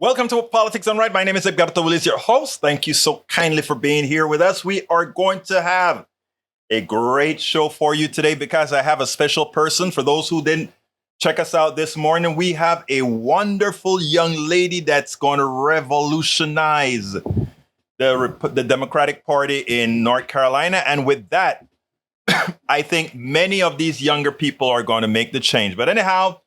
Welcome to Politics Done Right. My name is Edgardo Willis, your host. Thank you so kindly for being here with us. We are going to have a great show for you today because I have a special person. For those who didn't check us out this morning, we have a wonderful young lady that's going to revolutionize the Democratic Party in North Carolina. And with that, I think many of these younger people are going to make the change. But anyhow,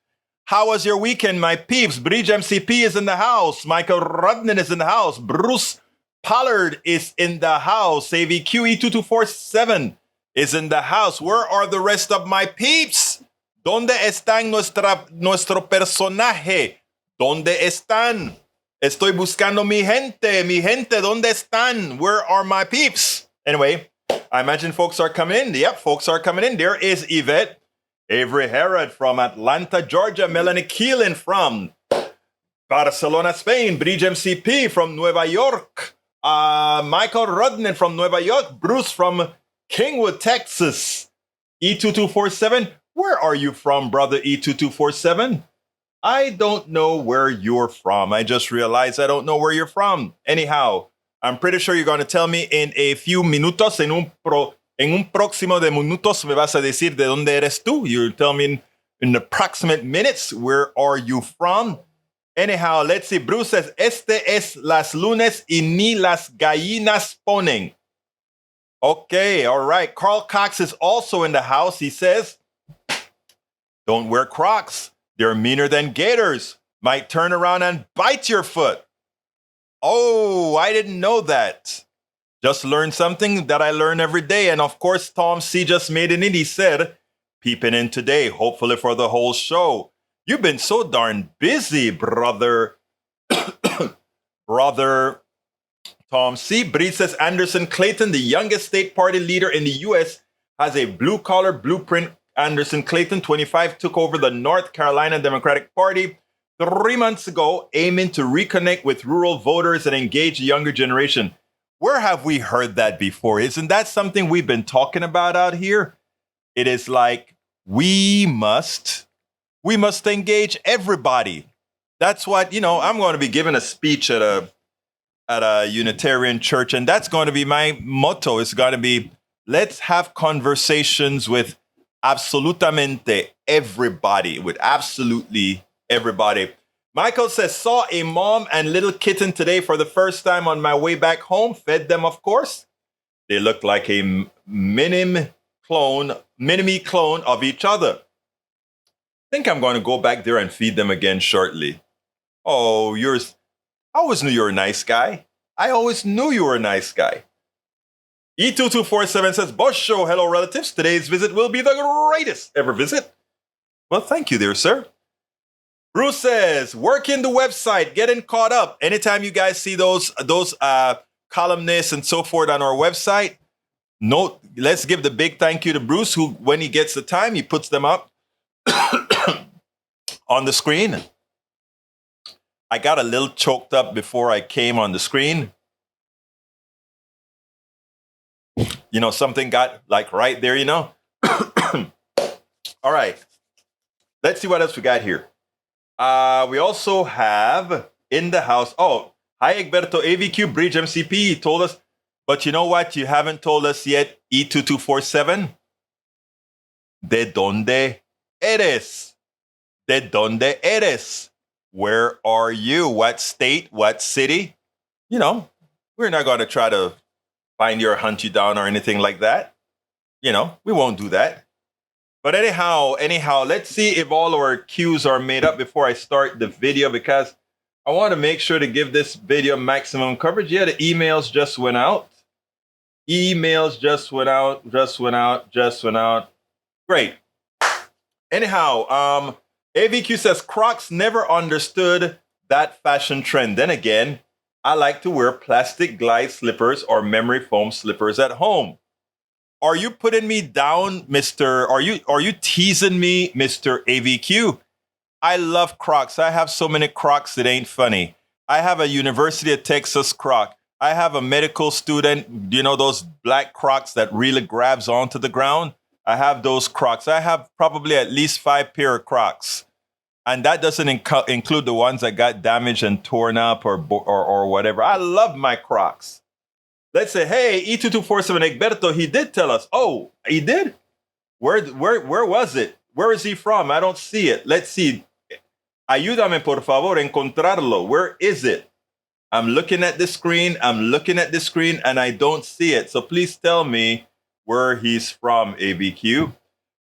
how was your weekend, my peeps? Bridge MCP is in the house. Michael Rudnan is in the house. Bruce Pollard is in the house. AVQE2247 is in the house. Where are the rest of my peeps? ¿Dónde están nuestro personaje? ¿Dónde están? Estoy buscando mi gente. Mi gente, ¿dónde están? Where are my peeps? Anyway, I imagine folks are coming in. Yep, folks are coming in. There is Yvette. Avery Herod from Atlanta, Georgia. Melanie Keelan from Barcelona, Spain. Bridge MCP from Nueva York. Michael Rudnan from Nueva York. Bruce from Kingwood, Texas. E2247. Where are you from, brother E2247? I don't know where you're from. I just realized I don't know where you're from. Anyhow, I'm pretty sure you're going to tell me in a few minutos, en un próximo de minutos me vas a decir de dónde eres tú. You'll tell me in approximate minutes, where are you from? Anyhow, let's see. Bruce says, este es las lunes y ni las gallinas ponen. Okay, all right. Carl Cox is also in the house. He says, don't wear Crocs. They're meaner than gators. Might turn around and bite your foot. Oh, I didn't know that. Just learned something that I learn every day. And of course, Tom C. just made it in. He said, peeping in today, hopefully for the whole show. You've been so darn busy, brother. Brother Tom C. Bree says, Anderson Clayton, the youngest state party leader in the U.S., has a blue-collar blueprint. Anderson Clayton, 25, took over the North Carolina Democratic Party 3 months ago, aiming to reconnect with rural voters and engage the younger generation. Where have we heard that before? Isn't that something we've been talking about out here? It is like we must engage everybody. That's what, I'm going to be giving a speech at a Unitarian church, and that's going to be my motto. It's going to be, let's have conversations with absolutamente everybody, with absolutely everybody. Michael says, saw a mom and little kitten today for the first time on my way back home. Fed them, of course. They looked like a mini clone of each other. I think I'm going to go back there and feed them again shortly. Oh, I always knew you were a nice guy. I always knew you were a nice guy. E2247 says, Bush Show, hello relatives. Today's visit will be the greatest ever visit. Well, thank you there, sir. Bruce says, working the website, getting caught up. Anytime you guys see those columnists and so forth on our website, let's give the big thank you to Bruce, who, when he gets the time, he puts them up on the screen. I got a little choked up before I came on the screen. Something got like right there, All right. Let's see what else we got here. We also have in the house. Oh, hi, Egberto AVQ, Bridge MCP. He told us, but you know what? You haven't told us yet, E2247. ¿De dónde eres? ¿De dónde eres? Where are you? What state? What city? We're not going to try to find you or hunt you down or anything like that. We won't do that. But anyhow, let's see if all our cues are made up before I start the video, because I want to make sure to give this video maximum coverage. Yeah, the emails just went out. Just went out. Great. Anyhow, AVQ says, Crocs never understood that fashion trend. Then again, I like to wear plastic glide slippers or memory foam slippers at home. Are you putting me down, Mr. Are you teasing me, Mr. AVQ? I love Crocs. I have so many Crocs, it ain't funny. I have a University of Texas Croc. I have a medical student, those black Crocs that really grabs onto the ground. I have those Crocs. I have probably at least 5 pair of Crocs. And that doesn't include the ones that got damaged and torn up or whatever. I love my Crocs. Let's say, hey, E2247 Egberto, he did tell us. Oh, he did? Where was it? Where is he from? I don't see it. Let's see. Ayúdame, por favor, encontrarlo. Where is it? I'm looking at the screen. And I don't see it. So please tell me where he's from, ABQ.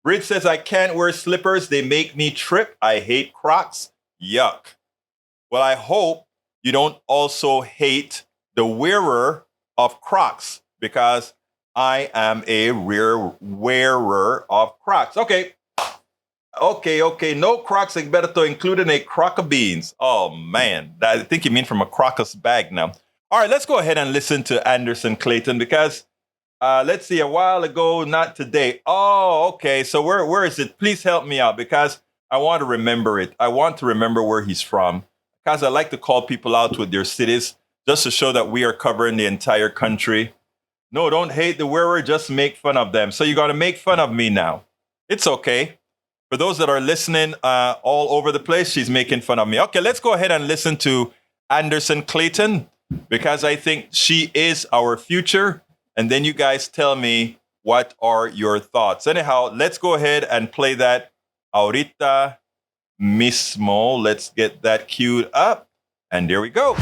Bridge says, I can't wear slippers. They make me trip. I hate Crocs. Yuck. Well, I hope you don't also hate the wearer of Crocs, because I am a rare wearer of Crocs. Okay. No Crocs, Egberto, including a crock of beans. Oh, man. I think you mean from a Crocus bag now. All right, let's go ahead and listen to Anderson Clayton, because let's see, a while ago, not today. Oh, okay. So where is it? Please help me out, because I want to remember it. I want to remember where he's from, because I like to call people out with their cities just to show that we are covering the entire country. No, don't hate the wearer. Just make fun of them. So you're going to make fun of me now. It's okay. For those that are listening all over the place, she's making fun of me. Okay, let's go ahead and listen to Anderson Clayton, because I think she is our future. And then you guys tell me, what are your thoughts? Anyhow, let's go ahead and play that ahorita mismo. Let's get that queued up. And there we go.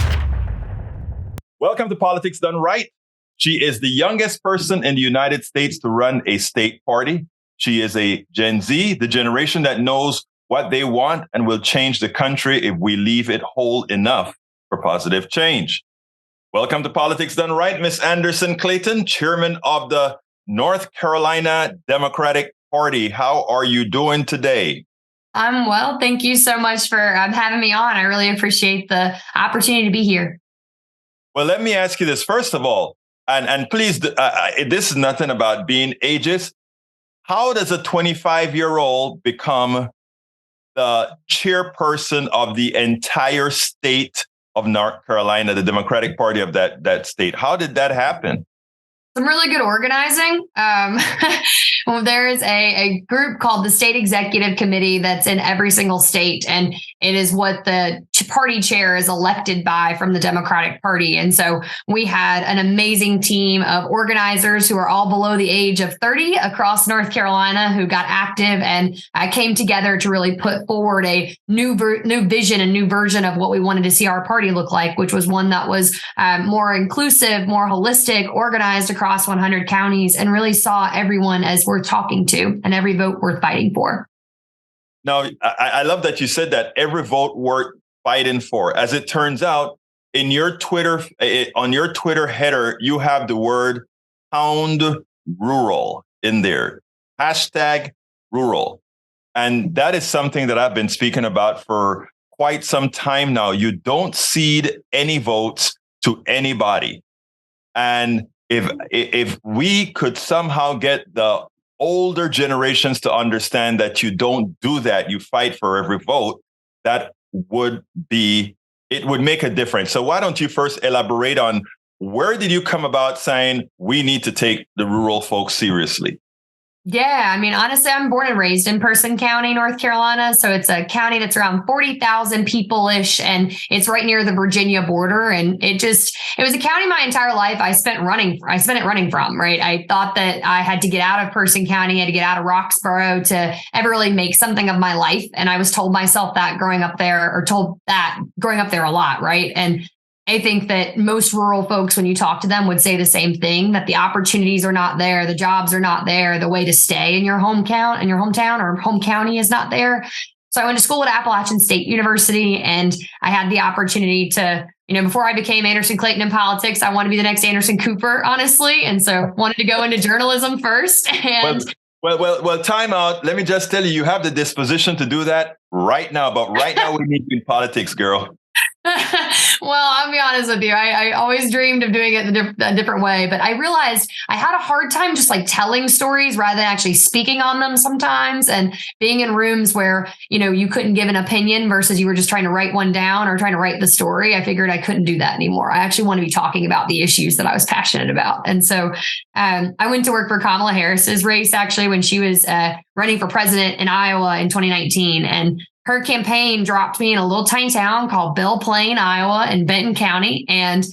Welcome to Politics Done Right. She is the youngest person in the United States to run a state party. She is a Gen Z, the generation that knows what they want and will change the country if we leave it whole enough for positive change. Welcome to Politics Done Right, Miss Anderson Clayton, chairman of the North Carolina Democratic Party. How are you doing today? I'm well. Thank you so much for having me on. I really appreciate the opportunity to be here. Well, let me ask you this. First of all, and please, this is nothing about being ageist. How does a 25-year-old become the chairperson of the entire state of North Carolina, the Democratic Party of that state? How did that happen? Some really good organizing. Well, there is a group called the State Executive Committee that's in every single state, and it is what the party chair is elected by from the Democratic Party. And so we had an amazing team of organizers who are all below the age of 30 across North Carolina who got active and came together to really put forward a new vision, a new version of what we wanted to see our party look like, which was one that was more inclusive, more holistic, organized across 100 counties, and really saw everyone as worth talking to and every vote worth fighting for. Now, I love that you said that, every vote worth fighting for. As it turns out, in your Twitter, on your Twitter header, you have the word pound rural in there, #rural. And that is something that I've been speaking about for quite some time now. You don't cede any votes to anybody. And if we could somehow get the older generations to understand that you don't do that, you fight for every vote, that would make a difference. So why don't you first elaborate on, where did you come about saying we need to take the rural folks seriously? Yeah, I mean, honestly, I'm born and raised in Person County, North Carolina. So it's a county that's around 40,000 people-ish, and it's right near the Virginia border. And it was a county my entire life I spent it running from, right? I thought that I had to get out of Person County, I had to get out of Roxborough to ever really make something of my life. And I was told myself that growing up there a lot, right? And I think that most rural folks, when you talk to them, would say the same thing, that the opportunities are not there, the jobs are not there, the way to stay in your hometown or home county is not there. So I went to school at Appalachian State University, and I had the opportunity to, before I became Anderson Clayton in politics, I wanted to be the next Anderson Cooper, honestly. And so wanted to go into journalism first. And Well, time out. Let me just tell you, you have the disposition to do that right now. But right now we need you in politics, girl. Well, I'll be honest with you. I always dreamed of doing it a different way, but I realized I had a hard time just like telling stories rather than actually speaking on them sometimes, and being in rooms where, you couldn't give an opinion versus you were just trying to write one down or trying to write the story. I figured I couldn't do that anymore. I actually want to be talking about the issues that I was passionate about. And so I went to work for Kamala Harris's race, actually, when she was running for president in Iowa in 2019. And her campaign dropped me in a little tiny town called Belle Plaine, Iowa, in Benton County. And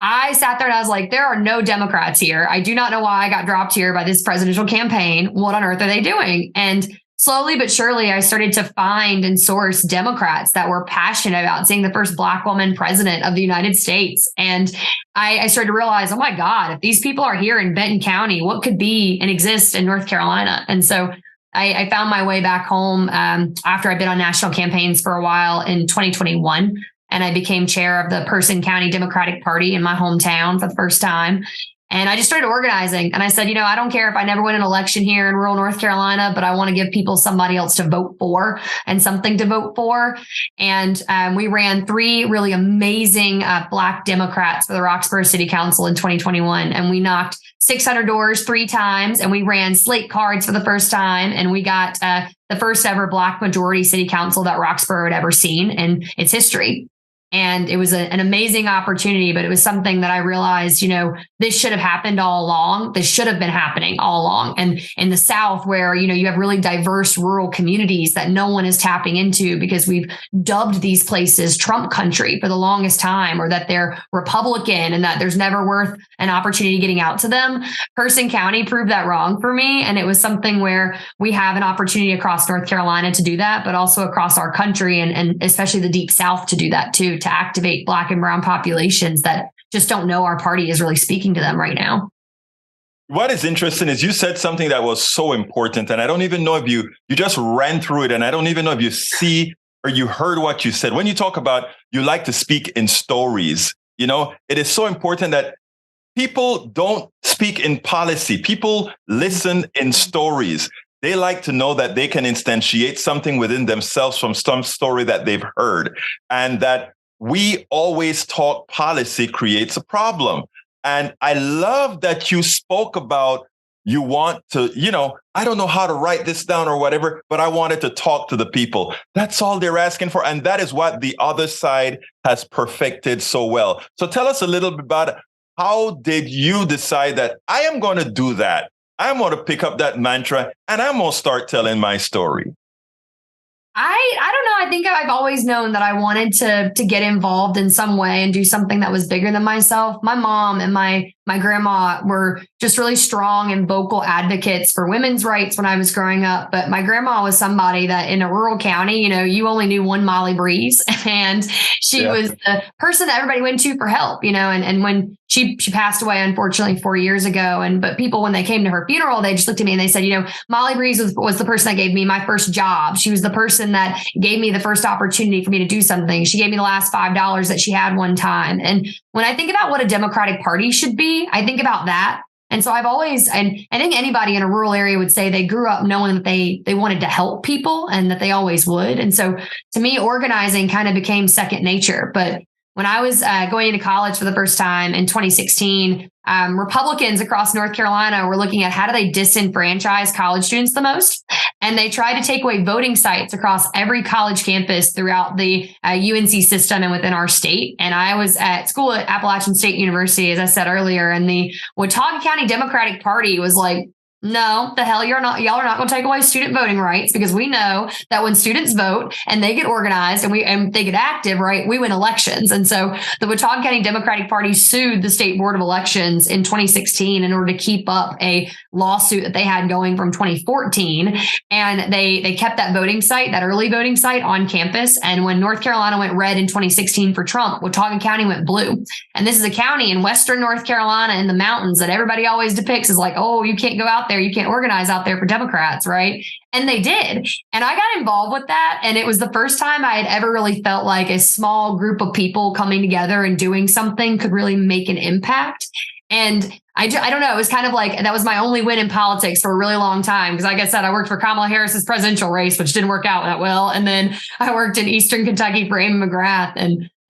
I sat there and I was like, there are no Democrats here. I do not know why I got dropped here by this presidential campaign. What on earth are they doing? And slowly but surely, I started to find and source Democrats that were passionate about seeing the first Black woman president of the United States. And I started to realize, oh my God, if these people are here in Benton County, what could be and exist in North Carolina? And so I found my way back home after I'd been on national campaigns for a while in 2021. And I became chair of the Person County Democratic Party in my hometown for the first time. And I just started organizing. And I said, I don't care if I never win an election here in rural North Carolina, but I want to give people somebody else to vote for and something to vote for. And we ran 3 really amazing Black Democrats for the Roxborough City Council in 2021. And we knocked 600 doors 3 times. And we ran slate cards for the first time. And we got the first ever Black majority city council that Roxborough had ever seen in its history. And it was an amazing opportunity, but it was something that I realized, this should have happened all along. This should have been happening all along. And in the South, where, you have really diverse rural communities that no one is tapping into because we've dubbed these places Trump country for the longest time, or that they're Republican and that there's never worth an opportunity getting out to them. Person County proved that wrong for me. And it was something where we have an opportunity across North Carolina to do that, but also across our country and especially the Deep South to do that too, to activate Black and brown populations that just don't know our party is really speaking to them right now. What is interesting is you said something that was so important, and I don't even know if you just ran through it, and I don't even know if you see or you heard what you said. When you talk about you like to speak in stories, it is so important that people don't speak in policy. People listen in stories. They like to know that they can instantiate something within themselves from some story that they've heard, and that we always talk policy creates a problem. And I love that you spoke about you want to, I don't know how to write this down or whatever, but I wanted to talk to the people. That's all they're asking for. And that is what the other side has perfected so well. So tell us a little bit about how did you decide that I am going to do that? I'm going to pick up that mantra and I'm going to start telling my story. I don't know. I think I've always known that I wanted to get involved in some way and do something that was bigger than myself. My mom and my grandma were just really strong and vocal advocates for women's rights when I was growing up. But my grandma was somebody that in a rural county, you only knew one Molly Breeze, and she was the person that everybody went to for help, and when she passed away, unfortunately, 4 years ago. But people, when they came to her funeral, they just looked at me and they said, Molly Breeze was the person that gave me my first job. She was the person that gave me the first opportunity for me to do something. She gave me the last $5 that she had one time. And when I think about what a Democratic Party should be, I think about that. And so I've always, and I think anybody in a rural area would say they grew up knowing that they wanted to help people and that they always would. And so to me, organizing kind of became second nature. But when I was going into college for the first time in 2016, Republicans across North Carolina were looking at how do they disenfranchise college students the most. And they tried to take away voting sites across every college campus throughout the UNC system and within our state. And I was at school at Appalachian State University, as I said earlier, and the Watauga County Democratic Party was like, no, the hell y'all are not going to take away student voting rights, because we know that when students vote and they get organized and they get active, right, we win elections. And so the Watauga County Democratic Party sued the State Board of Elections in 2016 in order to keep up a lawsuit that they had going from 2014. And they kept that voting site, that early voting site, on campus. And when North Carolina went red in 2016 for Trump, Watauga County went blue. And this is a county in Western North Carolina in the mountains that everybody always depicts as like, oh, you can't go out there. You can't organize out there for Democrats, right? And they did. And I got involved with that. And it was the first time I had ever really felt like a small group of people coming together and doing something could really make an impact. And I don't know. It was kind of like that was my only win in politics for a really long time. Because like I said, I worked for Kamala Harris's presidential race, which didn't work out that well. And then I worked in Eastern Kentucky for Amy McGrath.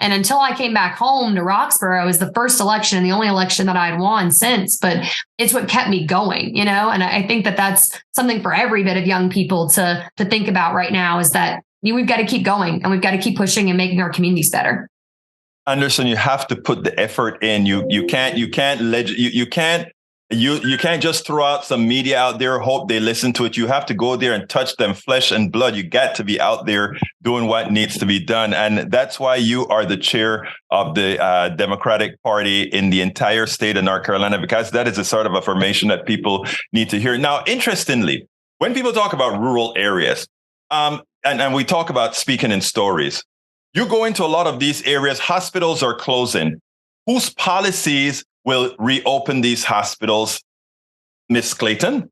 And until I came back home to Roxborough, it was the first election and the only election that I had won since. But it's what kept me going, And I think that that's something for every bit of young people to think about right now, is that we've got to keep going and we've got to keep pushing and making our communities better. Anderson, you have to put the effort in. You can't You can't just throw out some media out there, hope they listen to it. You have to go there and touch them flesh and blood. You got to be out there doing what needs to be done. And that's why you are the chair of the Democratic Party in the entire state of North Carolina, because that is a sort of affirmation that people need to hear. Now, interestingly, when people talk about rural areas, and we talk about speaking in stories, you go into a lot of these areas, hospitals are closing. Whose policies will reopen these hospitals, Miss Clayton?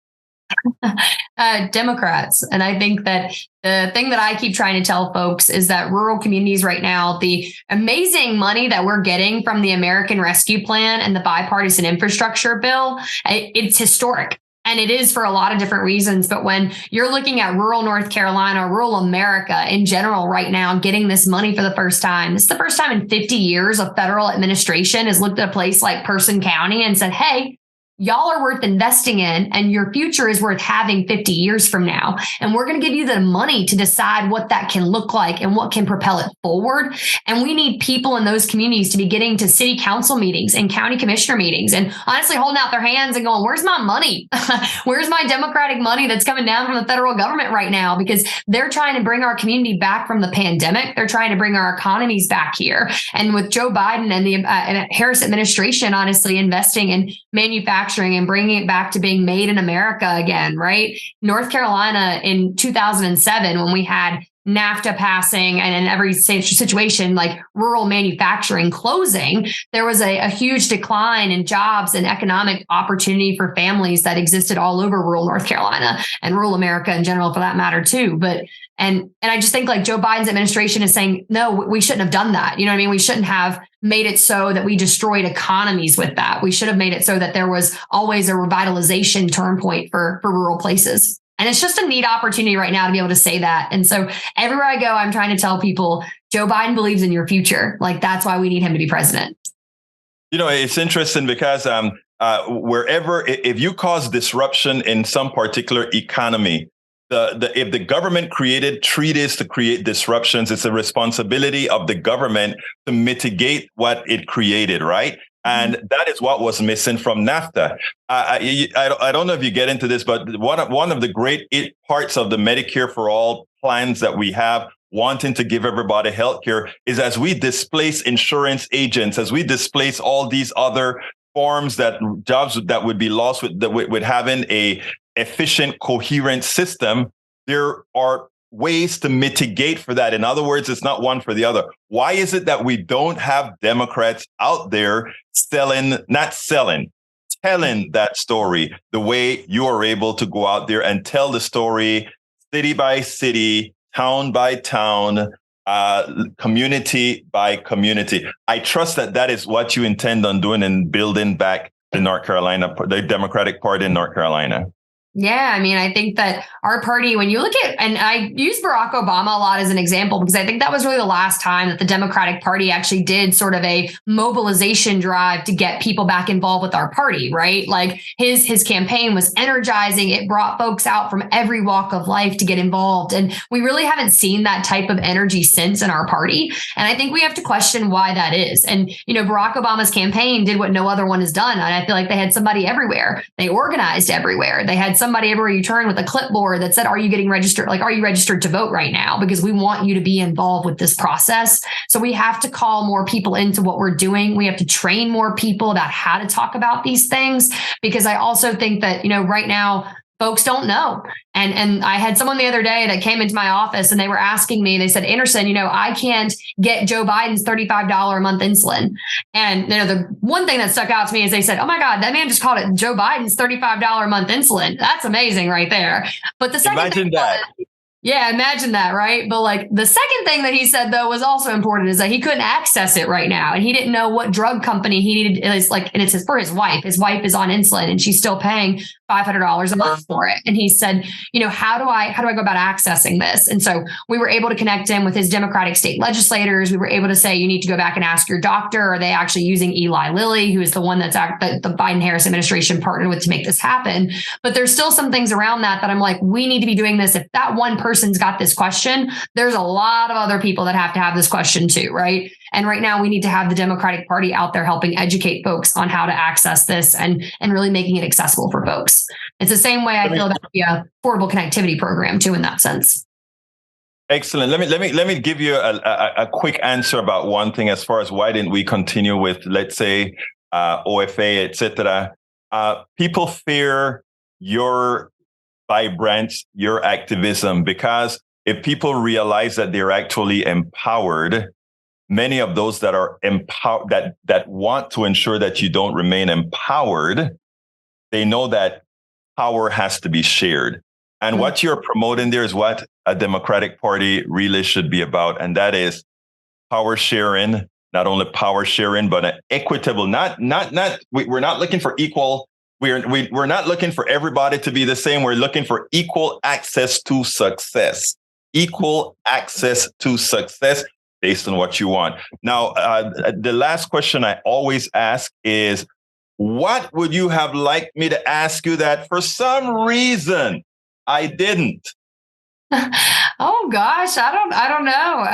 Democrats. And I think that the thing that I keep trying to tell folks is that rural communities right now, the amazing money that we're getting from the American Rescue Plan and the bipartisan infrastructure bill, it's historic. And it is for a lot of different reasons. But when you're looking at rural North Carolina, rural America in general right now, getting this money for the first time, this is the first time in 50 years a federal administration has looked at a place like Person County and said, hey, y'all are worth investing in, and your future is worth having 50 years from now. And we're going to give you the money to decide what that can look like and what can propel it forward. And we need people in those communities to be getting to city council meetings and county commissioner meetings and honestly holding out their hands and going, where's my money? Where's my Democratic money that's coming down from the federal government right now? Because they're trying to bring our community back from the pandemic. They're trying to bring our economies back here. And with Joe Biden and the Harris administration, honestly, investing in manufacturing and bringing it back to being made in America again, right? North Carolina in 2007, when we had NAFTA passing and in every situation, like rural manufacturing closing, there was a huge decline in jobs and economic opportunity for families that existed all over rural North Carolina and rural America in general, for that matter, too. But and I just think like Joe Biden's administration is saying, no, we shouldn't have done that. You know what I mean? We shouldn't have made it so that we destroyed economies with that. We should have made it so that there was always a revitalization turn point for rural places. And it's just a neat opportunity right now to be able to say that. And so everywhere I go, I'm trying to tell people Joe Biden believes in your future. Like, that's why we need him to be president. You know, it's interesting because wherever, if you cause disruption in some particular economy, if the government created treaties to create disruptions, it's a responsibility of the government to mitigate what it created, right? And that is what was missing from NAFTA. I don't know if you get into this, but one of the great parts of the Medicare for All plans that we have, wanting to give everybody healthcare, is as we displace insurance agents, as we displace all these other forms that jobs that would be lost with having a efficient, coherent system, there are ways to mitigate for that. In other words, it's not one for the other. Why is it that we don't have Democrats out there telling that story the way you are able to go out there and tell the story city by city, town by town, community by community? I trust that is what you intend on doing and building back the Democratic Party in North Carolina. Yeah, I mean, I think that our party, when you look at, and I use Barack Obama a lot as an example, because I think that was really the last time that the Democratic Party actually did sort of a mobilization drive to get people back involved with our party, right? Like his campaign was energizing. It brought folks out from every walk of life to get involved. And we really haven't seen that type of energy since in our party. And I think we have to question why that is. And, you know, Barack Obama's campaign did what no other one has done. And I feel like they had somebody everywhere. They organized everywhere. They had somebody everywhere you turn with a clipboard that said, are you getting registered? Like, are you registered to vote right now? Because we want you to be involved with this process. So we have to call more people into what we're doing. We have to train more people about how to talk about these things, because I also think that, you know, right now, folks don't know. And I had someone the other day that came into my office and they were asking me, they said, Anderson, you know, I can't get Joe Biden's $35 a month insulin. And, you know, the one thing that stuck out to me is they said, oh my God, that man just called it Joe Biden's $35 a month insulin. That's amazing right there. But the second Imagine that. Yeah, imagine that, right? But like the second thing that he said, though, was also important, is that he couldn't access it right now. And he didn't know what drug company he needed. It's like, and it's for his wife. His wife is on insulin and she's still paying $500 a month for it. And he said, you know, how do I go about accessing this? And so we were able to connect him with his Democratic state legislators. We were able to say, you need to go back and ask your doctor. Are they actually using Eli Lilly, who is the one that the Biden-Harris administration partnered with to make this happen? But there's still some things around that I'm like, we need to be doing this. If that one person person's got this question, there's a lot of other people that have to have this question too, right? And right now we need to have the Democratic Party out there helping educate folks on how to access this and really making it accessible for folks. It's the same way I feel about the affordable connectivity program too, in that sense. Excellent. Let me give you a quick answer about one thing as far as why didn't we continue with, let's say, OFA, etc. People fear your vibrance, your activism, because if people realize that they're actually empowered, many of those that are empowered, that want to ensure that you don't remain empowered, they know that power has to be shared. And what you're promoting there is what a Democratic Party really should be about. And that is power sharing, not only power sharing, but an equitable, we're not looking for equal. We're not looking for everybody to be the same. We're looking for equal access to success, equal access to success based on what you want. Now, the last question I always ask is, what would you have liked me to ask you that for some reason I didn't? Oh gosh, I don't know.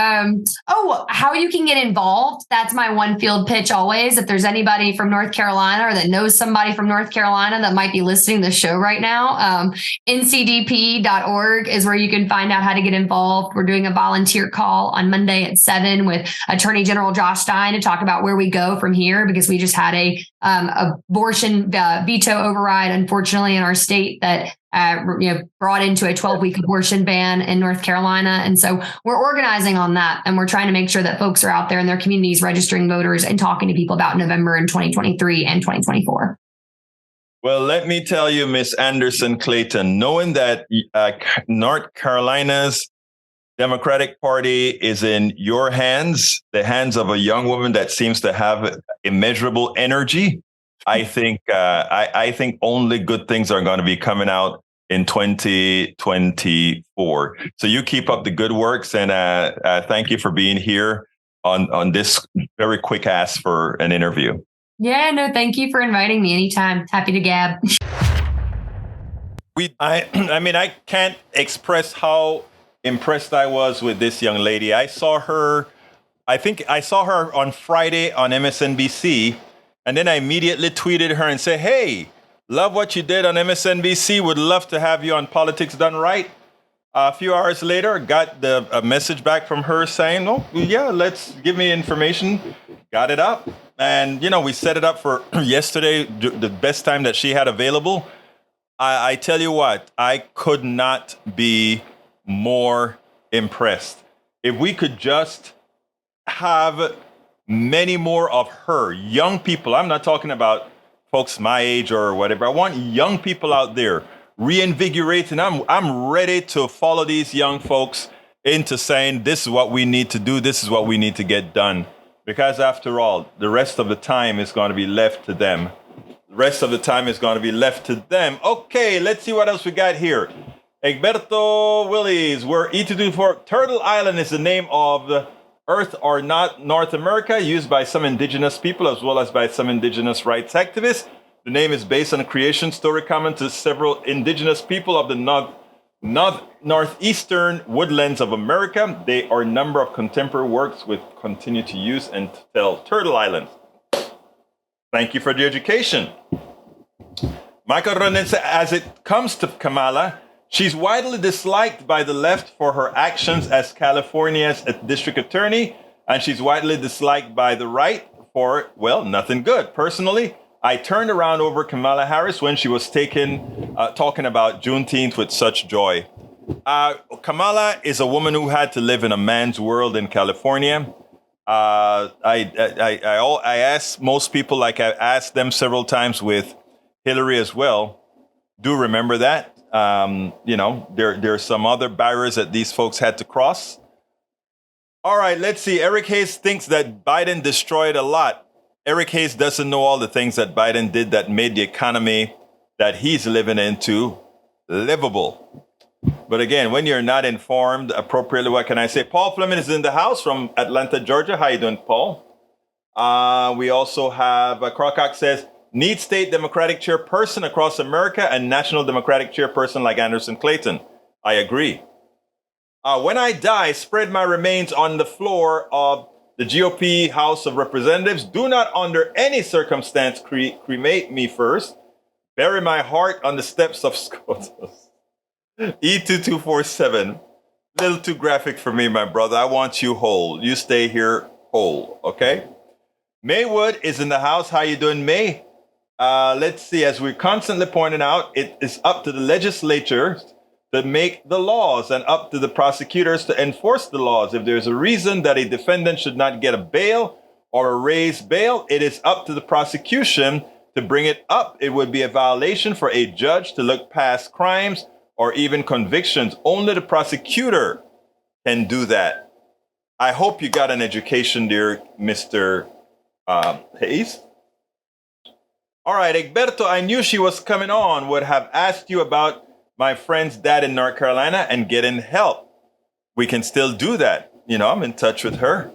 How you can get involved. That's my one field pitch always. If there's anybody from North Carolina or that knows somebody from North Carolina that might be listening to the show right now, ncdp.org is where you can find out how to get involved. We're doing a volunteer call on Monday at 7 with Attorney General Josh Stein to talk about where we go from here, because we just had a abortion veto override, unfortunately, in our state that brought into a 12-week abortion ban in North Carolina. And so we're organizing on that. And we're trying to make sure that folks are out there in their communities registering voters and talking to people about November in 2023 and 2024. Well, let me tell you, Miss Anderson Clayton, knowing that North Carolina's Democratic Party is in your hands, the hands of a young woman that seems to have immeasurable energy, I think only good things are going to be coming out in 2024. So you keep up the good works, and thank you for being here on this very quick ask for an interview. Yeah, no, thank you for inviting me anytime. Happy to gab. I mean, I can't express how impressed I was with this young lady. I think I saw her on Friday on MSNBC. And then I immediately tweeted her and said, hey, love what you did on MSNBC. Would love to have you on Politics Done Right. A few hours later, got a message back from her saying, oh, yeah, let's give me information. Got it up. And, we set it up for yesterday, the best time that she had available. I tell you what, I could not be more impressed. If we could just have many more of her young people. I'm not talking about folks my age or whatever. I want young people out there reinvigorating. I'm ready to follow these young folks into saying, this is what we need to do. This is what we need to get done. Because after all, the rest of the time is going to be left to them. The rest of the time is going to be left to them. Okay, let's see what else we got here. Egberto Willis, where E224 Turtle Island is the name of the Earth or not North America, used by some indigenous people as well as by some indigenous rights activists. The name is based on a creation story common to several indigenous people of the northeastern woodlands of America. There are a number of contemporary works which continue to use and to tell Turtle Island. Thank you for the education. Michael Ronense, as it comes to Kamala, she's widely disliked by the left for her actions as California's district attorney, and she's widely disliked by the right for, well, nothing good. Personally, I turned around over Kamala Harris when she was talking about Juneteenth with such joy. Kamala is a woman who had to live in a man's world in California. I ask most people, like I asked them several times with Hillary as well, do remember that. There are some other barriers that these folks had to cross. All right, let's see. Eric Hayes thinks that Biden destroyed a lot. Eric Hayes doesn't know all the things that Biden did that made the economy that he's living into livable. But again, when you're not informed appropriately, what can I say? Paul Fleming is in the house from Atlanta, Georgia. How you doing, Paul? We also have Crocock says, need state Democratic chairperson across America and national Democratic chairperson like Anderson Clayton. I agree. When I die, spread my remains on the floor of the GOP House of Representatives. Do not under any circumstance cremate me first. Bury my heart on the steps of SCOTUS. E2247. Little too graphic for me, my brother. I want you whole. You stay here whole, okay? Maywood is in the house. How you doing, May? Let's see. As we're constantly pointing out, it is up to the legislature to make the laws and up to the prosecutors to enforce the laws. If there's a reason that a defendant should not get a bail or a raised bail, it is up to the prosecution to bring it up. It would be a violation for a judge to look past crimes or even convictions. Only the prosecutor can do that. I hope you got an education, dear Mr. Hayes. All right, Egberto, I knew she was coming on, would have asked you about my friend's dad in North Carolina and getting help. We can still do that. You know, I'm in touch with her.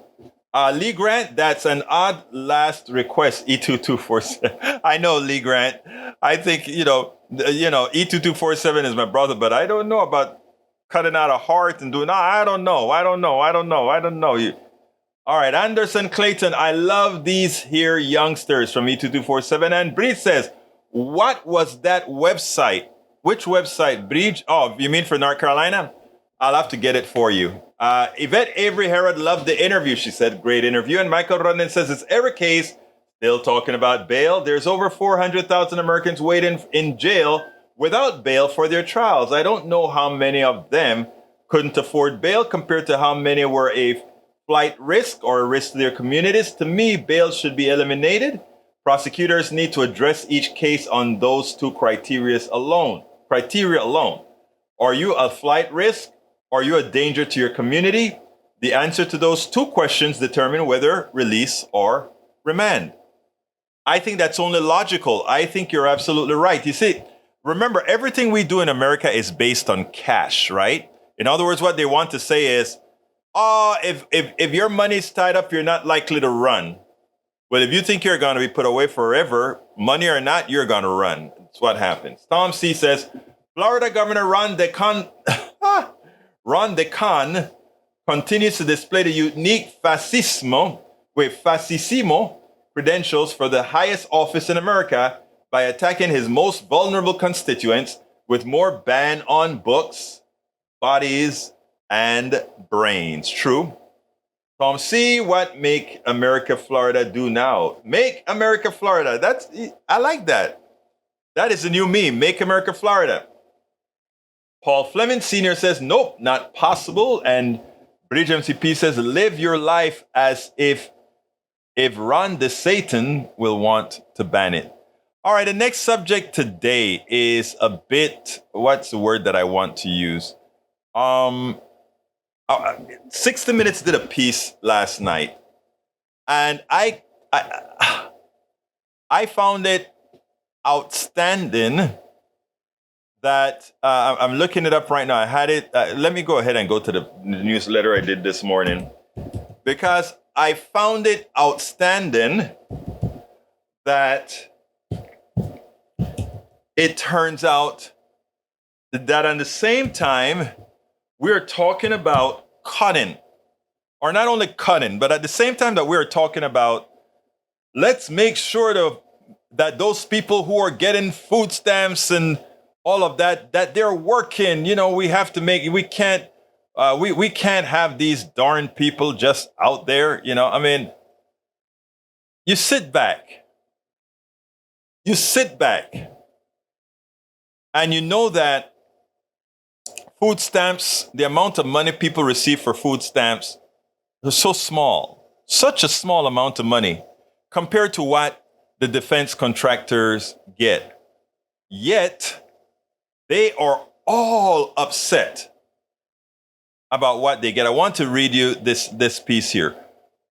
Lee Grant, that's an odd last request, E2247. I know, Lee Grant. I think, E2247 is my brother, but I don't know about cutting out a heart and doing, I don't know. All right, Anderson Clayton, I love these here youngsters from E2247. And Breed says, what was that website? Which website, Bridge? Oh, you mean for North Carolina? I'll have to get it for you. Yvette Avery Herod loved the interview. She said, great interview. And Michael Rodden says, it's every case, still talking about bail. There's over 400,000 Americans waiting in jail without bail for their trials. I don't know how many of them couldn't afford bail compared to how many were a flight risk or a risk to their communities. To me, bail should be eliminated. Prosecutors need to address each case on those two criteria alone. Are you a flight risk? Are you a danger to your community? The answer to those two questions determine whether release or remand. I think that's only logical. I think you're absolutely right. You see, remember, everything we do in America is based on cash, right? In other words, what they want to say is, if your money's tied up, you're not likely to run. Well, if you think you're going to be put away forever, money or not, you're going to run. That's what happens. Tom C. says, Florida Governor Ron DeCon continues to display the unique fascismo credentials for the highest office in America by attacking his most vulnerable constituents with more ban on books, bodies, and brains. True. Tom C., what Make America Florida do now? Make America Florida. I like that. That is the new meme. Make America Florida. Paul Fleming Sr. says, nope, not possible. And Bridge MCP says, live your life as if Ron the Satan will want to ban it. All right, the next subject today is a bit, what's the word that I want to use? 60 Minutes did a piece last night, and I found it outstanding that I'm looking it up right now. I had it. Let me go ahead and go to the newsletter I did this morning, because I found it outstanding that it turns out that at the same time we're talking about cutting, or not only cutting, but at the same time that we're talking about, let's make sure that those people who are getting food stamps and all of that, that they're working. You know, we have to make, we can't have these darn people just out there. You know, I mean, you sit back, and you know that food stamps, the amount of money people receive for food stamps is so small, such a small amount of money compared to what the defense contractors get. Yet, they are all upset about what they get. I want to read you this piece here.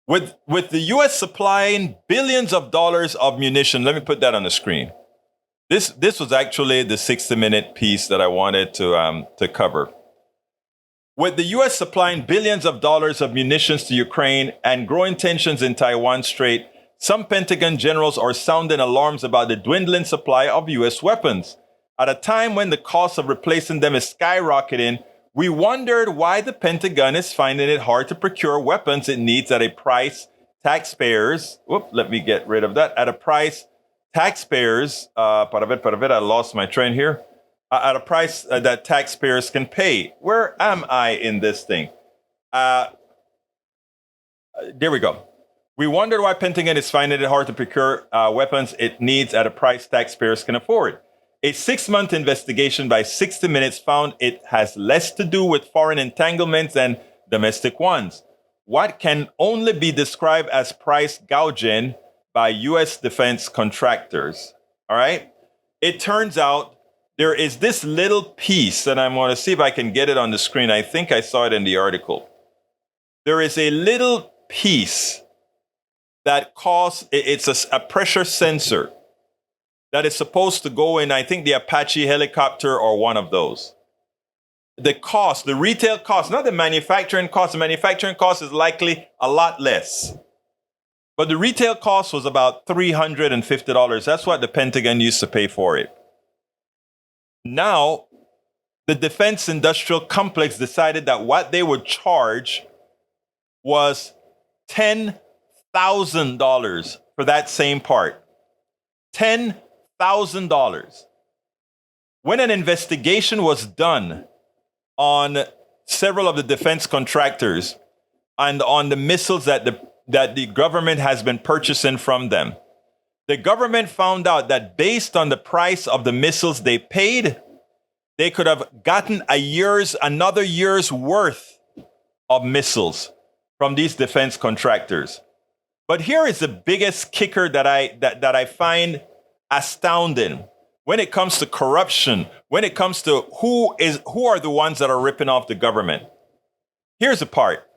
With the U.S. supplying billions of dollars of munition, let me put that on the screen. This was actually the 60-minute piece that I wanted to cover. With the U.S. supplying billions of dollars of munitions to Ukraine and growing tensions in Taiwan Strait, some Pentagon generals are sounding alarms about the dwindling supply of U.S. weapons. At a time when the cost of replacing them is skyrocketing, We wondered why the Pentagon is finding it hard to procure weapons it needs at a price taxpayers, let me get rid of that, at a price taxpayers, I lost my train here, at a price that taxpayers can pay. Where am I in this thing? There we go. We wondered why Pentagon is finding it hard to procure weapons it needs at a price taxpayers can afford. A 6-month investigation by 60 Minutes found it has less to do with foreign entanglements than domestic ones. What can only be described as price gouging by U.S. defense contractors. All right? It turns out there is this little piece, and I'm going to see if I can get it on the screen. I think I saw it in the article. There is a little piece that it's a pressure sensor that is supposed to go in, I think, the Apache helicopter or one of those. The cost, the retail cost, not the manufacturing cost. The manufacturing cost is likely a lot less. But the retail cost was about $350. That's what the Pentagon used to pay for it. Now, the defense industrial complex decided that what they would charge was $10,000 for that same part. $10,000. When an investigation was done on several of the defense contractors and on the missiles that the government has been purchasing from them, the government found out that based on the price of the missiles they paid, they could have gotten another year's worth of missiles from these defense contractors. But here is the biggest kicker that I find astounding when it comes to corruption, when it comes to who are the ones that are ripping off the government. Here's the part.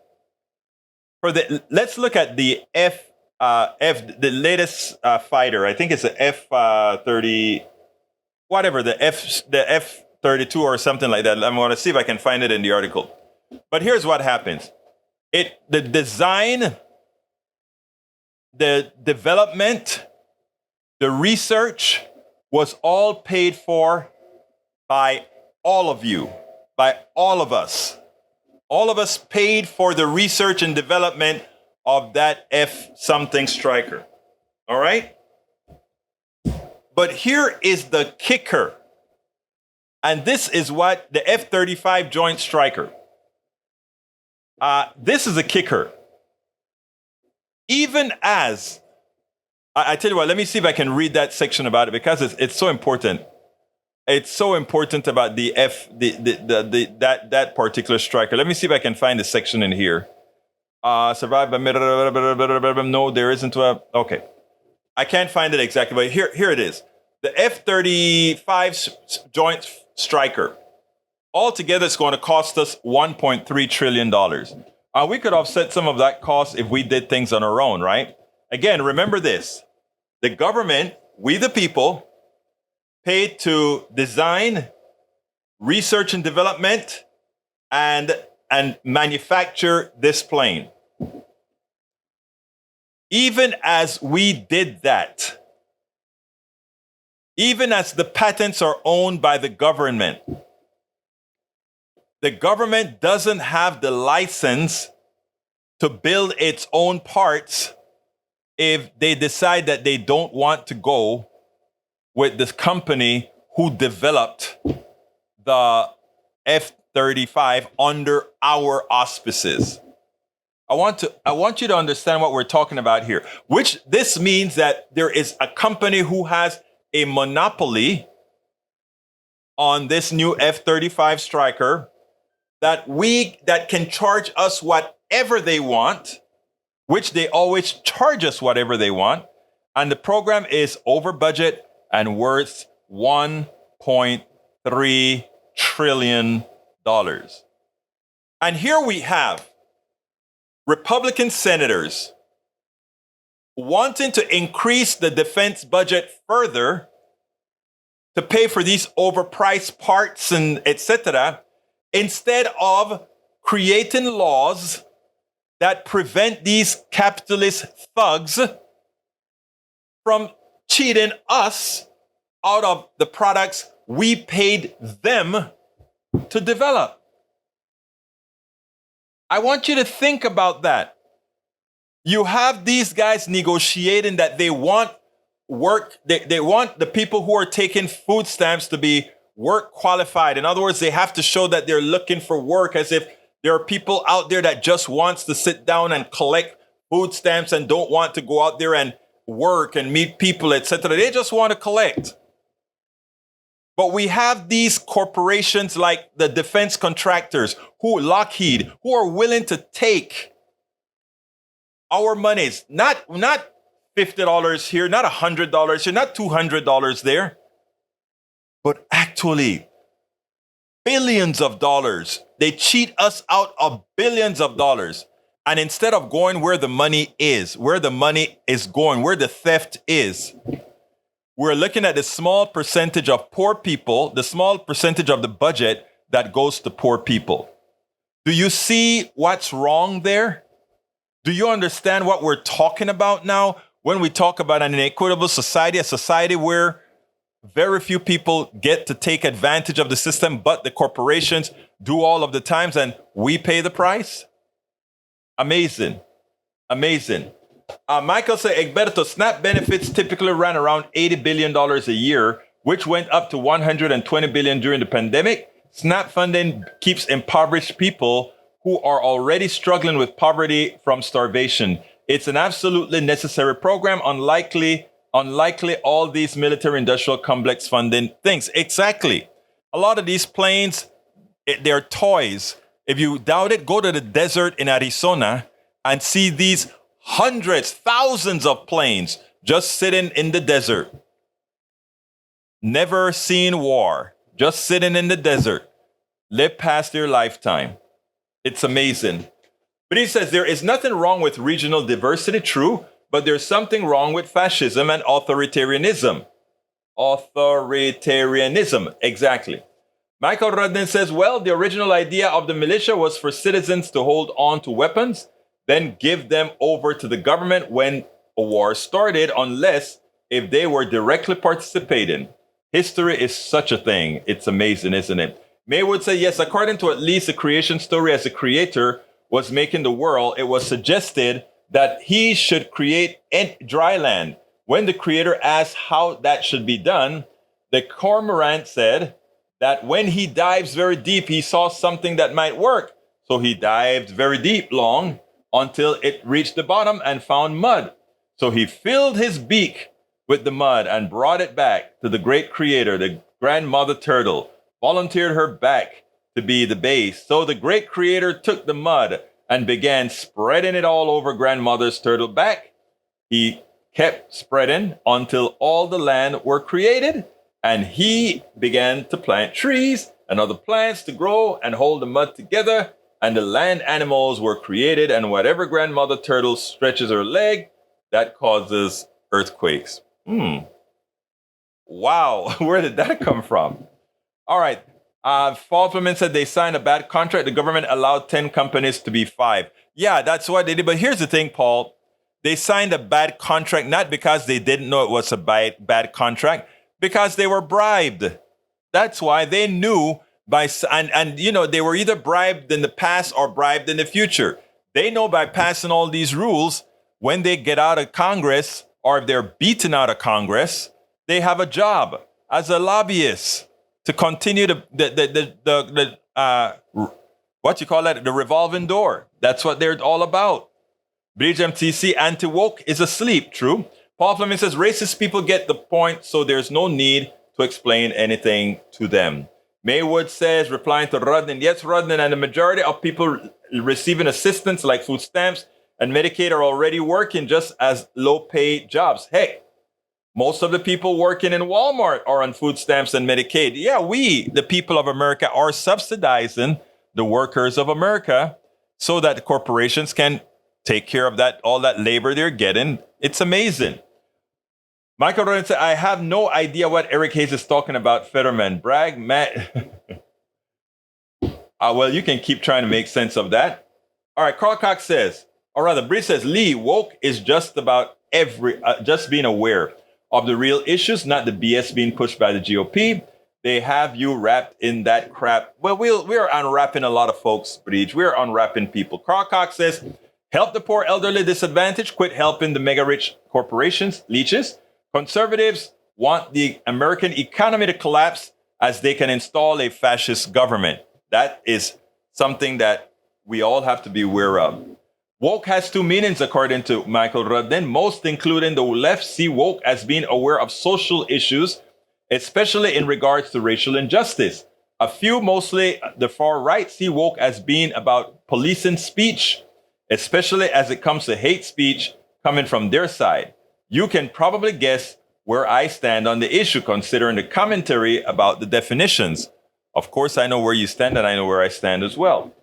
Let's look at the the latest fighter. I think it's the F-30, whatever, the F-32 or something like that. I'm going to see if I can find it in the article. But here's what happens. The design, the development, the research was all paid for by all of you, by all of us. All of us paid for the research and development of that F-something Striker. All right? But here is the kicker. And this is what the F-35 Joint Striker. This is a kicker. Even as, I tell you what, let me see if I can read that section about it because it's so important. It's so important about that particular striker. Let me see if I can find the section in here. Survive by no, there isn't a. Okay, I can't find it exactly, but here it is. The F-35 Joint Striker. Altogether, it's going to cost us $1.3 trillion. We could offset some of that cost if we did things on our own, right? Again, remember this. The government, we the people, paid to design, research and development, and manufacture this plane. Even as we did that, even as the patents are owned by the government doesn't have the license to build its own parts if they decide that they don't want to go with this company who developed the F-35 under our auspices. I want you to understand what we're talking about here, which this means that there is a company who has a monopoly on this new F-35 Striker that can charge us whatever they want, which they always charge us whatever they want. And the program is over budget and worth $1.3 trillion. And here we have Republican senators wanting to increase the defense budget further to pay for these overpriced parts and etc., instead of creating laws that prevent these capitalist thugs from cheating us out of the products we paid them to develop. I want you to think about that. You have these guys negotiating that they want work, they want the people who are taking food stamps to be work qualified. In other words, they have to show that they're looking for work, as if there are people out there that just wants to sit down and collect food stamps and don't want to go out there and work and meet people, etc. They just want to collect. But we have these corporations like the defense contractors, Lockheed, who are willing to take our monies, not $50 here, not $100 here, not $200 there, but actually billions of dollars. They cheat us out of billions of dollars. And instead of going where the money is going, where the theft is, we're looking at the small percentage of poor people, the small percentage of the budget that goes to poor people. Do you see what's wrong there? Do you understand what we're talking about now when we talk about an inequitable society, a society where very few people get to take advantage of the system, but the corporations do all of the times and we pay the price? Amazing. Amazing. Michael said, Egberto, SNAP benefits typically ran around $80 billion a year, which went up to $120 billion during the pandemic. SNAP funding keeps impoverished people who are already struggling with poverty from starvation. It's an absolutely necessary program, unlikely all these military industrial complex funding things. Exactly. A lot of these planes, they're toys. If you doubt it, go to the desert in Arizona and see these hundreds, thousands of planes just sitting in the desert. Never seen war, just sitting in the desert, live past their lifetime. It's amazing. But he says there is nothing wrong with regional diversity, true, but there's something wrong with fascism and authoritarianism. Authoritarianism, exactly. Michael Rudden says, well, the original idea of the militia was for citizens to hold on to weapons, then give them over to the government when a war started, unless if they were directly participating. History is such a thing. It's amazing, isn't it? Maywood said, yes, according to at least the creation story, as the creator was making the world, it was suggested that he should create dry land. When the creator asked how that should be done, the cormorant said that when he dives very deep, he saw something that might work. So he dived very deep, long, until it reached the bottom and found mud. So he filled his beak with the mud and brought it back to the great creator, the grandmother turtle, volunteered her back to be the base. So the great creator took the mud and began spreading it all over grandmother's turtle back. He kept spreading until all the land were created, and he began to plant trees and other plants to grow and hold the mud together, and the land animals were created, and whatever grandmother turtle stretches her leg, that causes earthquakes. Wow, where did that come from? All right. Falfman said they signed a bad contract. The government allowed 10 companies to be 5. Yeah, that's what they did. But here's the thing, Paul. They signed a bad contract, not because they didn't know it was a bad contract, because they were bribed. That's why they knew and you know, they were either bribed in the past or bribed in the future. They know by passing all these rules, when they get out of Congress or if they're beaten out of Congress, they have a job as a lobbyist to continue the revolving door. That's what they're all about. Bridge MTC, anti-woke is asleep, true. Paul Fleming says, racist people get the point, so there's no need to explain anything to them. Maywood says, replying to Rudnin, yes, Rudnin, and the majority of people receiving assistance like food stamps and Medicaid are already working just as low-paid jobs. Heck, most of the people working in Walmart are on food stamps and Medicaid. Yeah, we, the people of America, are subsidizing the workers of America so that the corporations can take care of that, all that labor they're getting. It's amazing. Michael Rowan said, I have no idea what Eric Hayes is talking about, Fetterman. Bragg, Matt. Well, you can keep trying to make sense of that. All right, Carl Cox says, or rather, Bree says, Lee, woke is just about just being aware of the real issues, not the BS being pushed by the GOP. they have you wrapped in that crap. Well, we're unwrapping a lot of folks, Breach. We're unwrapping people. Carl Cox says, help the poor, elderly, disadvantaged. Quit helping the mega-rich corporations, leeches. Conservatives want the American economy to collapse as they can install a fascist government. That is something that we all have to be aware of. Woke has two meanings, according to Michael Rudden. Most, including the left, see woke as being aware of social issues, especially in regards to racial injustice. A few, mostly the far right, see woke as being about policing speech, especially as it comes to hate speech coming from their side. You can probably guess where I stand on the issue, considering the commentary about the definitions. Of course, I know where you stand, and I know where I stand as well.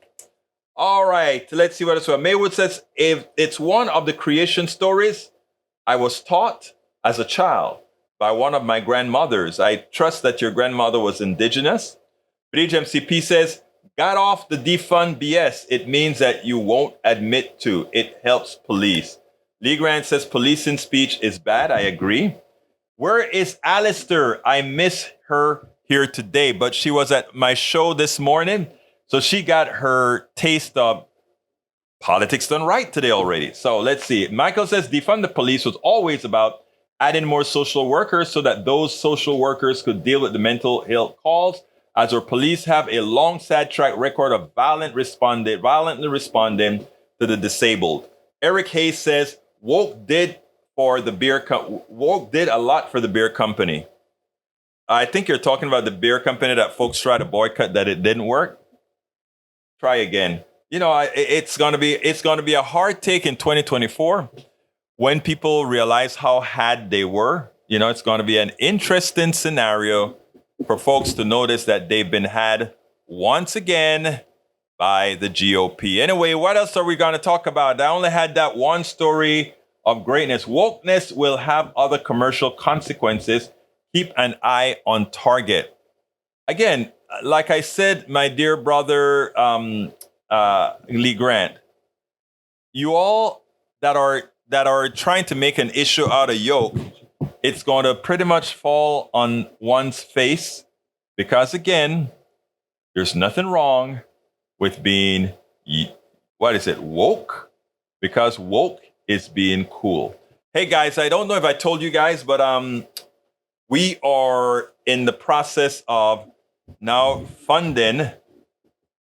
All right, let's see what else. Maywood says, if it's one of the creation stories I was taught as a child by one of my grandmothers. I trust that your grandmother was indigenous. Bridge MCP says, got off the defund BS. It means that you won't admit to. It helps police. Lee Grant says, policing speech is bad. I agree. Where is Alistair? I miss her here today, but she was at my show this morning. So she got her taste of politics done right today already. So let's see. Michael says, defund the police was always about adding more social workers so that those social workers could deal with the mental health calls, as our police have a long, sad track record of violently responding to the disabled. Eric Hayes says, woke did a lot for the beer company. I think you're talking about the beer company that folks try to boycott, that it didn't work. Try again. You know, it's gonna be a hard take in 2024 when people realize how had they were. You know, it's gonna be an interesting scenario for folks to notice that they've been had once again by the GOP. Anyway, what else are we gonna talk about? I only had that one story of greatness. Wokeness will have other commercial consequences. Keep an eye on Target. Again, like I said, my dear brother Lee Grant, you all that are trying to make an issue out of yoke, it's going to pretty much fall on one's face, because again, there's nothing wrong with being woke, because woke is being cool. Hey guys, I don't know if I told you guys, but we are in the process of now funding.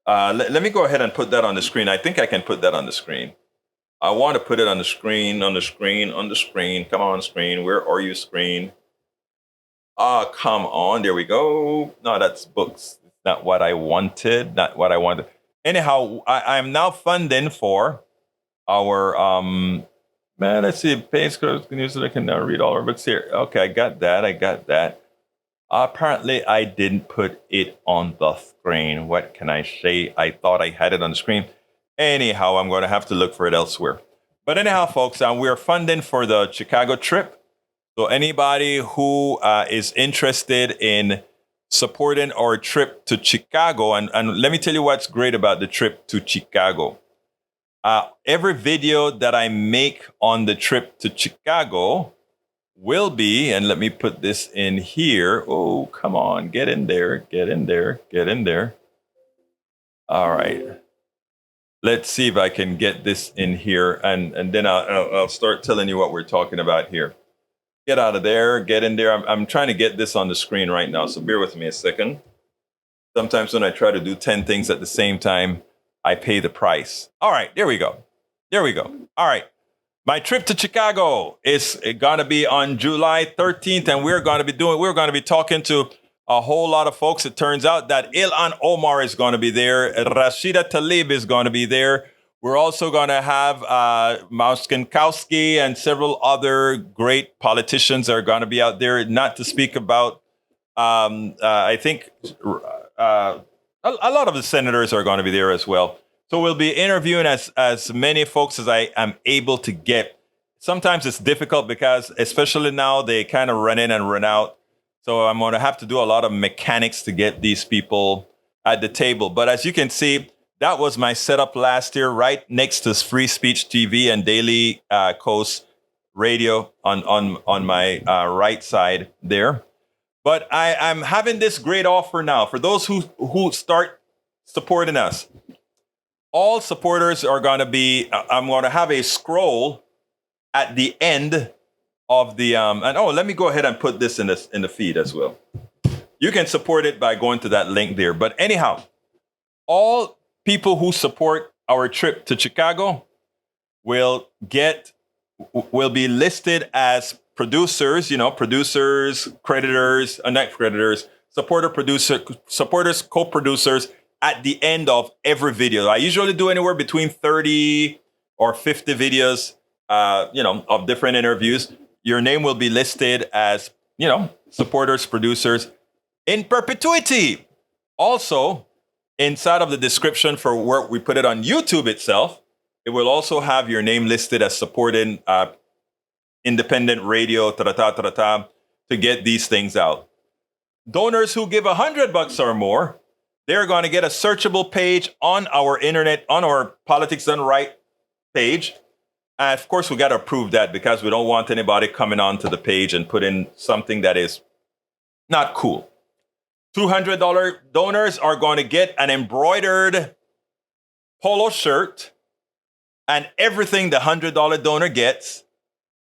Let me go ahead and put that on the screen. I think I can put that on the screen. I want to put it on the screen. Come on, screen. Where are you, screen? Come on. There we go. No, that's books. Not what I wanted. Anyhow, I'm now funding for our let's see. Page codes can use it. I can now read all our books here. Okay, I got that. Apparently, I didn't put it on the screen. What can I say? I thought I had it on the screen. Anyhow, I'm going to have to look for it elsewhere. But anyhow, folks, we're funding for the Chicago trip. So anybody who is interested in supporting our trip to Chicago, and let me tell you what's great about the trip to Chicago. Every video that I make on the trip to Chicago will be, and let me put this in here. Oh, come on, get in there. All right. Let's see if I can get this in here, and then I'll start telling you what we're talking about here. Get out of there, get in there. I'm trying to get this on the screen right now, so bear with me a second. Sometimes when I try to do 10 things at the same time, I pay the price. All right, there we go. All right. My trip to Chicago is going to be on July 13th, and we're going to be talking to a whole lot of folks. It turns out that Ilhan Omar is going to be there. Rashida Tlaib is going to be there. We're also going to have Mauskinkowski and several other great politicians are going to be out there, not to speak about, I think, a lot of the senators are going to be there as well. So we'll be interviewing as many folks as I am able to get. Sometimes it's difficult because, especially now, they kind of run in and run out. So I'm going to have to do a lot of mechanics to get these people at the table. But as you can see, that was my setup last year, right next to Free Speech TV and Daily Coast Radio on my right side there. But I'm having this great offer now for those who start supporting us. All supporters are going to be, I'm going to have a scroll at the end of the, and oh, let me go ahead and put this in the feed as well. You can support it by going to that link there. But anyhow, all people who support our trip to Chicago will be listed as producers, creditors, not creditors, supporters, co-producers at the end of every video. I usually do anywhere between 30 or 50 videos, of different interviews. Your name will be listed as, supporters, producers in perpetuity. Also, inside of the description for where we put it on YouTube itself, it will also have your name listed as supporting independent radio, to get these things out. Donors who give $100 or more, they're going to get a searchable page on our internet, on our Politics Done Right page. And of course, we got to approve that because we don't want anybody coming onto the page and put in something that is not cool. $200 donors are going to get an embroidered polo shirt and everything the $100 donor gets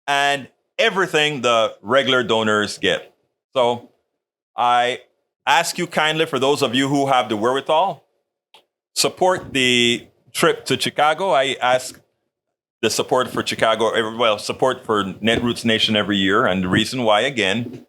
and everything the regular donors get. So I ask you kindly, for those of you who have the wherewithal, support the trip to Chicago. I ask the support for Chicago, support for Netroots Nation every year. And the reason why, again,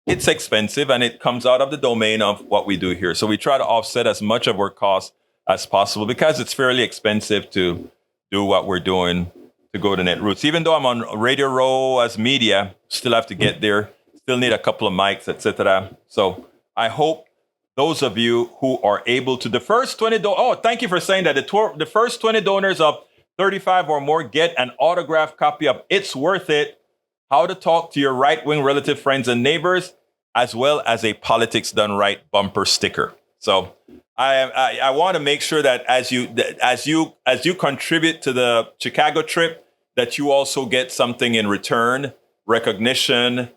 it's expensive and it comes out of the domain of what we do here. So we try to offset as much of our costs as possible because it's fairly expensive to do what we're doing to go to Netroots. Even though I'm on Radio Row as media, still have to get there, still need a couple of mics, etc. So I hope those of you who are able to, the first 20, thank you for saying that. The first 20 donors of 35 or more get an autographed copy of It's Worth It, How to Talk to Your Right-Wing Relative Friends and Neighbors, as well as a Politics Done Right bumper sticker. So I want to make sure that as you contribute to the Chicago trip, that you also get something in return, recognition,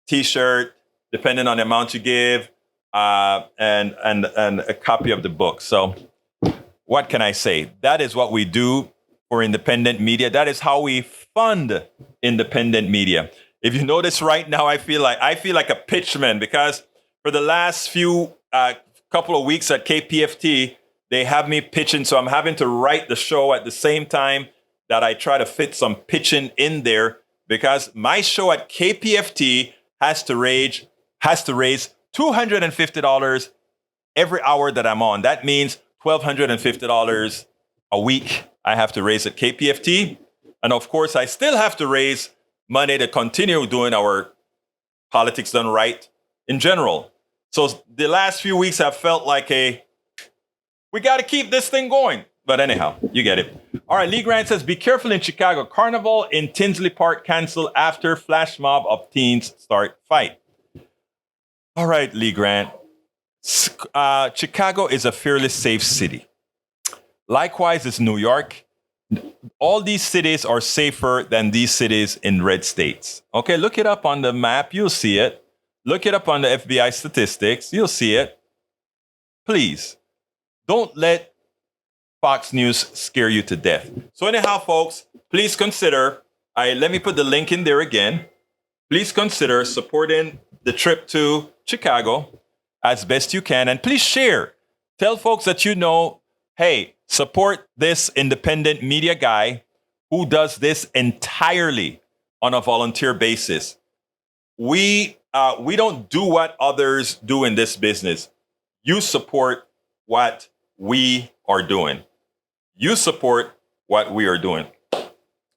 T-shirt, depending on the amount you give, and a copy of the book. So what can I say? That is what we do for independent media. That is how we fund independent media. If you notice right now, I feel like a pitchman because for the last few couple of weeks at KPFT, they have me pitching. So I'm having to write the show at the same time that I try to fit some pitching in there because my show at KPFT has to raise $250 every hour that I'm on. That means $1,250 a week I have to raise at KPFT. And of course, I still have to raise money to continue doing our Politics Done Right in general. So the last few weeks have felt like we got to keep this thing going. But anyhow, you get it. All right, Lee Grant says, be careful in Chicago. Carnival in Tinsley Park canceled after flash mob of teens start fight. All right, Lee Grant. Chicago is a fairly safe city. Likewise is New York. All these cities are safer than these cities in red states. Okay, look it up on the map. You'll see it. Look it up on the FBI statistics. You'll see it. Please, don't let Fox News scare you to death. So anyhow, folks, please consider, let me put the link in there again. Please consider supporting the trip to Chicago as best you can. And please share. Tell folks that you know, hey, support this independent media guy who does this entirely on a volunteer basis. We don't do what others do in this business. You support what we are doing. You support what we are doing.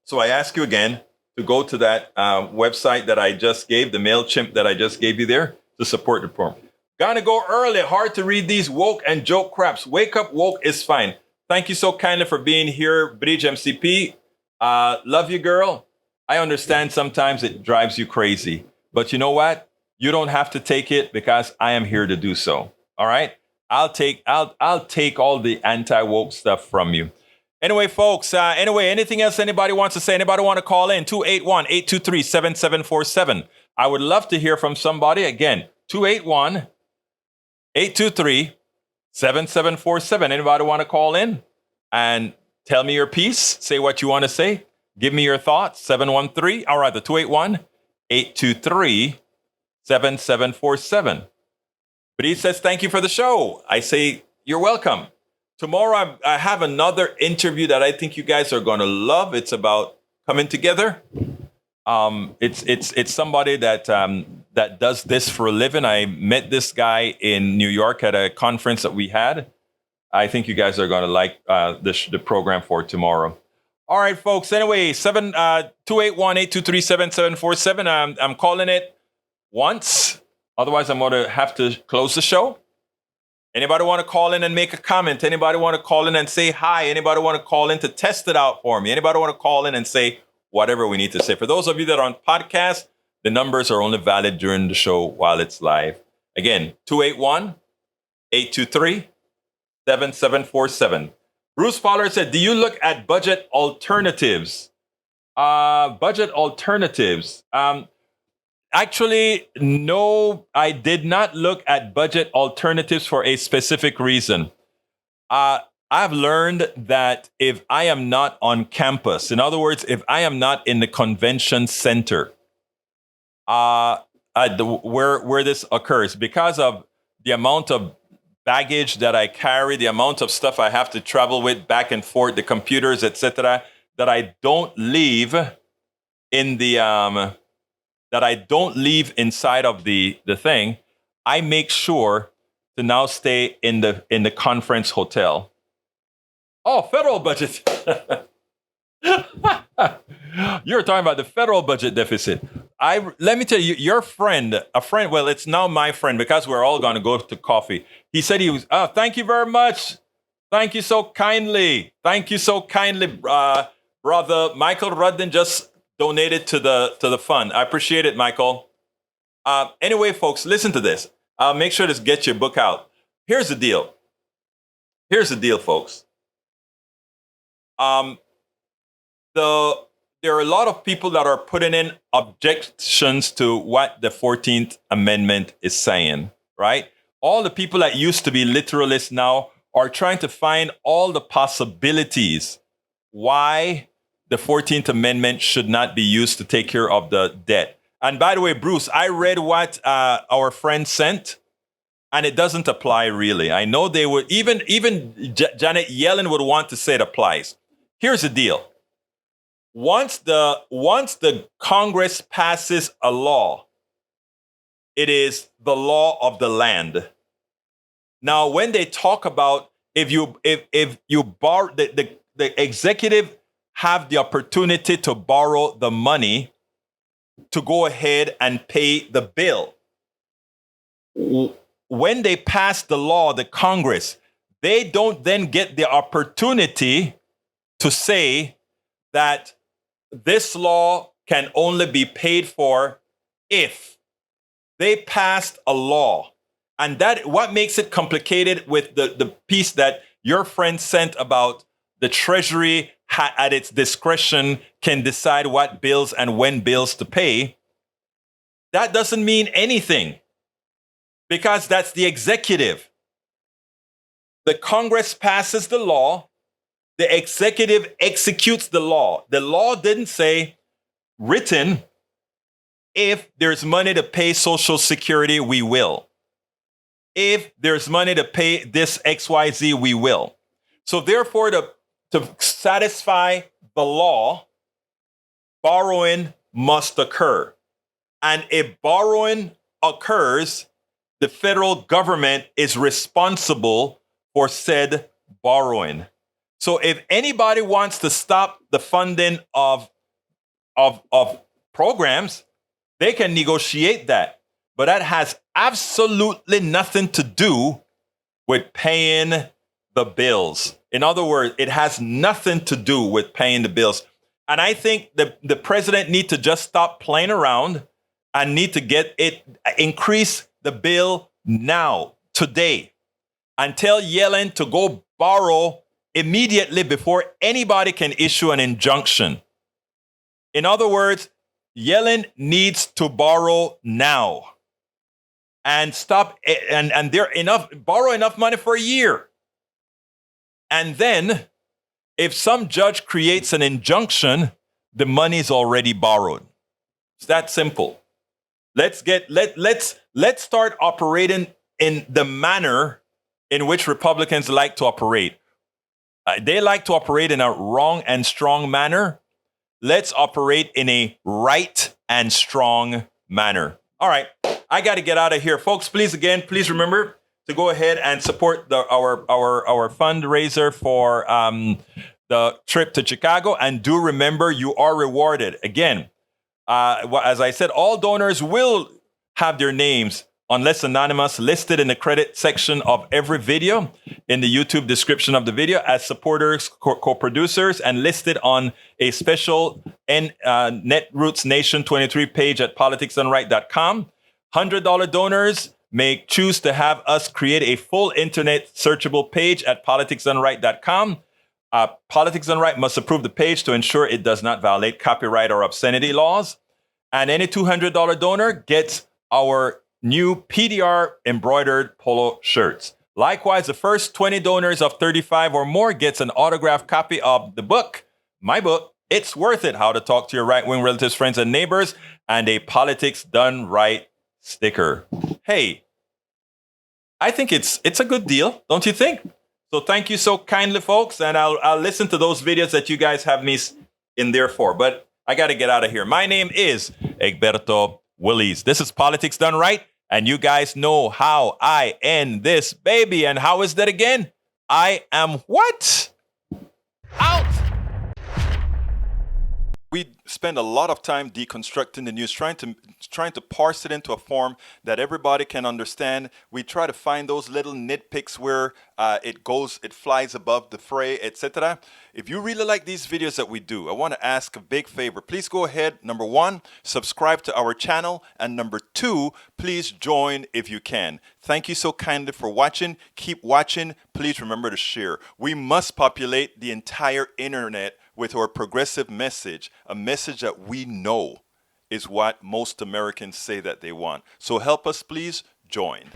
So I ask you again to go to that website that I just gave, the MailChimp that I just gave you there, to support the program. Gonna go early. Hard to read these woke and joke craps. Wake up, woke is fine. Thank you so kindly for being here, Bridge MCP. Love you, girl. I understand sometimes it drives you crazy. But you know what? You don't have to take it because I am here to do so. All right? I'll take all the anti-woke stuff from you. Anyway, folks, anything else anybody wants to say? Anybody want to call in? 281-823-7747. I would love to hear from somebody. Again, 281-823-7747. Anybody want to call in and tell me your piece? Say what you want to say. Give me your thoughts. 713, all right, the 281-823-7747. But he says, thank you for the show. I say, you're welcome. Tomorrow, I have another interview that I think you guys are going to love. It's about coming together. It's somebody that that does this for a living. I met this guy in New York at a conference that we had. I think you guys are going to like the program for tomorrow. All right, folks. Anyway, 281-823-7747. I'm calling it once. Otherwise, I'm going to have to close the show. Anybody want to call in and make a comment? Anybody want to call in and say hi? Anybody want to call in to test it out for me? Anybody want to call in and say whatever we need to say? For those of you that are on podcast, the numbers are only valid during the show while it's live. Again, 281-823-7747. Bruce Fowler said, do you look at budget alternatives? Budget alternatives. Actually, no, I did not look at budget alternatives for a specific reason. I've learned that if I am not on campus, in other words, if I am not in the convention center, where this occurs, because of the amount of baggage that I carry, the amount of stuff I have to travel with back and forth, the computers, etc., that I don't leave in the that I don't leave inside of the thing, I make sure to now stay in the conference hotel. Oh, federal budget. You're talking about the federal budget deficit. Let me tell you, a friend, well, it's now my friend because we're all going to go to coffee. He said he was, thank you very much. Thank you so kindly. Thank you so kindly, brother Michael Rudden just donated to the fund. I appreciate it, Michael. Anyway, folks, listen to this. Make sure to get your book out. Here's the deal. Folks. There are a lot of people that are putting in objections to what the 14th Amendment is saying, right? All the people that used to be literalists now are trying to find all the possibilities why the 14th Amendment should not be used to take care of the debt. And by the way, Bruce, I read what our friend sent, and it doesn't apply really. I know they would, even Janet Yellen would want to say it applies. Here's the deal. Once the Congress passes a law, it is the law of the land. Now, when they talk about if you borrow, the executive have the opportunity to borrow the money to go ahead and pay the bill. When they pass the law, the Congress, they don't then get the opportunity to say that this law can only be paid for if they passed a law. And that what makes it complicated with the piece that your friend sent about the Treasury at its discretion can decide what bills and when bills to pay. That doesn't mean anything because that's the executive. The Congress passes the law. The executive executes the law. The law didn't say written, if there's money to pay Social Security, we will. If there's money to pay this XYZ, we will. So therefore, to satisfy the law, borrowing must occur. And if borrowing occurs, the federal government is responsible for said borrowing. So if anybody wants to stop the funding of programs, they can negotiate that. But that has absolutely nothing to do with paying the bills. In other words, it has nothing to do with paying the bills. And I think the president need to just stop playing around and need to increase the bill now, today, and tell Yellen to go borrow immediately before anybody can issue an injunction. In other words, Yellen needs to borrow now. and stop and they're borrow enough money for a year. And then if some judge creates an injunction, the money is already borrowed. It's that simple. Let's start operating in the manner in which Republicans like to operate. They like to operate in a wrong and strong manner. Let's operate in a right and strong manner. All right, I got to get out of here, folks. Please remember to go ahead and support our fundraiser for the trip to Chicago, and do remember you are rewarded. Again, as I said, all donors will have their names, unless anonymous, listed in the credit section of every video, in the YouTube description of the video, as supporters, co-producers, and listed on a special Netroots Nation 23 page at politicsdoneright.com. $100 donors may choose to have us create a full internet searchable page at politicsdoneright.com. Politics Done Right must approve the page to ensure it does not violate copyright or obscenity laws. And any $200 donor gets our new PDR embroidered polo shirts. Likewise, the first 20 donors of 35 or more gets an autographed copy of the book, my book, It's Worth It, How to Talk to Your Right-Wing Relatives, Friends, and Neighbors, and a Politics Done Right sticker. Hey, I think it's a good deal, don't you think? So thank you so kindly, folks, and I'll listen to those videos that you guys have me in there for. But I got to get out of here. My name is Egberto Willies. This is Politics Done Right, and you guys know how I end this baby. And how is that again? I am what? Out! We spend a lot of time deconstructing the news, trying to parse it into a form that everybody can understand. We try to find those little nitpicks where it flies above the fray, etc. If you really like these videos that we do, I want to ask a big favor. Please go ahead, number one, subscribe to our channel, and number two, please join if you can. Thank you so kindly for watching. Keep watching. Please remember to share. We must populate the entire internet with our progressive message, a message that we know is what most Americans say that they want. So help us, please join.